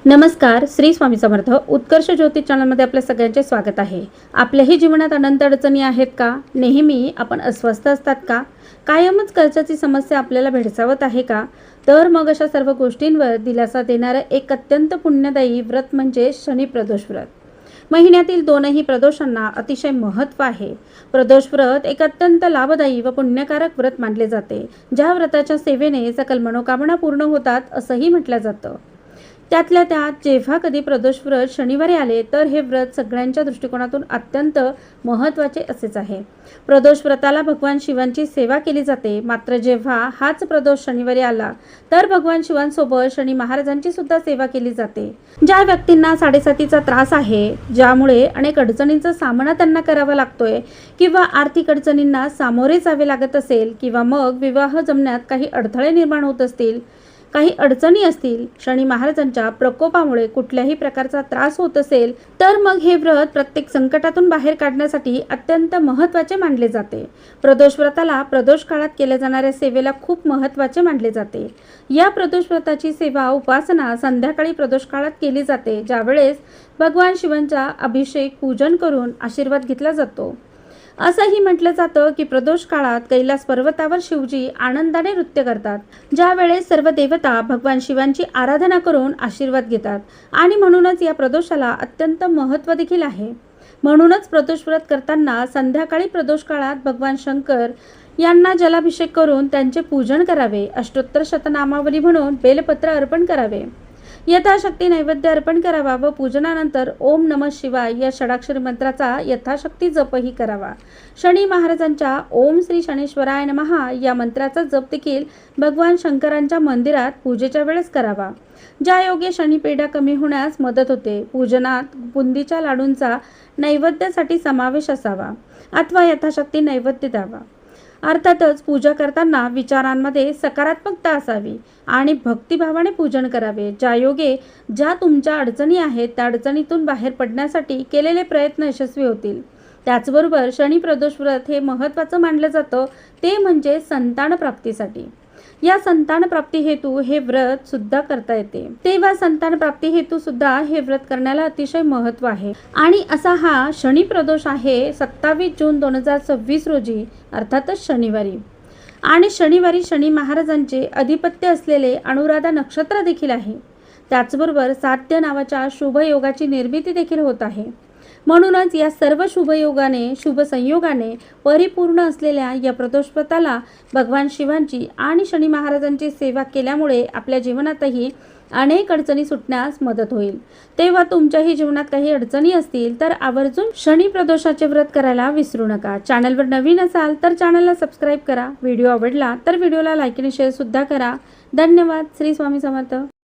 नमस्कार. श्री स्वामी समर्थ. उत्कर्ष ज्योतिष चॅनलमध्ये आपल्या सगळ्यांचे स्वागत आहे. आपल्याही जीवनात अनंत अडचणी आहेत का? नेहमी आपण अस्वस्थ असतात का? कायमच कर्जाची समस्या आपल्याला भेडसावत आहे का? तर मग अशा सर्व गोष्टींवर दिलासा देणारं एक अत्यंत पुण्यदायी व्रत म्हणजे शनी प्रदोष व्रत. महिन्यातील दोनही प्रदोषांना अतिशय महत्त्व आहे. प्रदोष व्रत एक अत्यंत लाभदायी व पुण्यकारक व्रत मानले जाते. ज्या व्रताच्या सेवेने सकल मनोकामना पूर्ण होतात असंही म्हटलं जातं. त्यातल्या त्यात जेव्हा कधी प्रदोष व्रत शनिवारी आले तर हे व्रत सगळ्यांच्या दृष्टिकोनातून अत्यंत महत्त्वाचे असेच आहे. प्रदोष व्रताला भगवान शिवांची सेवा केली जाते. मात्र जेव्हा हाच प्रदोष शनिवारी आला तर भगवान शिवांसोबत शनी महाराजांची सुद्धा सेवा केली जाते. ज्या व्यक्तींना साडेसातीचा त्रास आहे, ज्यामुळे अनेक अडचणींचा सामना त्यांना करावा लागतोय किंवा आर्थिक अडचणींना सामोरे जावे लागत असेल किंवा मग विवाह जमण्यात काही अडथळे निर्माण होत असतील, काही अडचणी असतील, शनी महाराजांच्या प्रकोपामुळे कुठल्याही प्रकारचा त्रास होत असेल तर मग हे व्रत प्रत्येक संकटातून बाहेर काढण्यासाठी अत्यंत महत्त्वाचे मानले जाते. प्रदोष व्रताला प्रदोष काळात केल्या जाणाऱ्या सेवेला खूप महत्त्वाचे मानले जाते. या प्रदोष व्रताची सेवा उपासना संध्याकाळी प्रदोष काळात केली जाते, ज्यावेळेस भगवान शिवांचा अभिषेक पूजन करून आशीर्वाद घेतला जातो. असंही म्हटलं जातं की प्रदोष काळात कैलास पर्वतावर शिवजी आनंदाने नृत्य करतात, ज्यावेळेस सर्व देवता भगवान शिवांची आराधना करून आशीर्वाद घेतात आणि म्हणूनच या प्रदोषाला अत्यंत महत्त्व देखील आहे. म्हणूनच प्रदोष व्रत करताना संध्याकाळी प्रदोष काळात भगवान शंकर यांना जलाभिषेक करून त्यांचे पूजन करावे. अष्टोत्तर शतनामावली म्हणून बेलपत्र अर्पण करावे. यथाशक्ती नैवेद्य अर्पण करावा व पूजनानंतर ओम नमः शिवाय या षडाक्षरी मंत्राचा यथाशक्ती जपही करावा. शनी महाराजांच्या ओम श्री शनेश्वराय नमः या मंत्राचा जप देखील भगवान शंकरांच्या मंदिरात पूजेच्या वेळेस करावा, ज्या योगे शनिपीडा कमी होण्यास मदत होते. पूजनात बुंदीच्या लाडूंचा नैवेद्यासाठी समावेश असावा अथवा यथाशक्ती नैवेद्य द्यावा. अर्थातच पूजा करताना विचारांमध्ये सकारात्मकता असावी आणि भक्तिभावाने पूजन करावे, ज्यायोगे ज्या तुमच्या अडचणी आहेत त्या अडचणीतून बाहेर पडण्यासाठी केलेले प्रयत्न यशस्वी होतील. त्याचबरोबर शनी प्रदोष व्रत हे महत्त्वाचं मानलं जातं, ते म्हणजे संतान प्राप्तीसाठी. या संतान प्राप्ती हेतू हे व्रत सुद्धा करता येते. तेव्हा संतान प्राप्ती हेतू सुद्धा हे व्रत करण्याला अतिशय महत्त्व आहे. आणि असा हा शनी प्रदोष आहे 27 जून 2026 रोजी, अर्थातच शनिवारी. आणि शनिवारी शनी महाराजांचे अधिपत्य असलेले अनुराधा नक्षत्र देखील आहे. त्याचबरोबर साध्य नावाच्या शुभयोगाची निर्मिती देखील होत आहे. म्हणूनच या सर्व शुभयोगाने शुभ संयोगाने परिपूर्ण असलेल्या या प्रदोष व्रताला भगवान शिवांची आणि शनी महाराजांची सेवा केल्यामुळे आपल्या जीवनातही अनेक अडचणी सुटण्यास मदत होईल. तेव्हा तुमच्याही जीवनात काही अडचणी असतील तर आवर्जून शनी प्रदोषाचे व्रत करायला विसरू नका. चॅनलवर नवीन असाल तर चॅनलला सबस्क्राईब करा. व्हिडिओ आवडला तर व्हिडिओला लाईक आणि शेअर सुद्धा करा. धन्यवाद. श्री स्वामी समर्थ.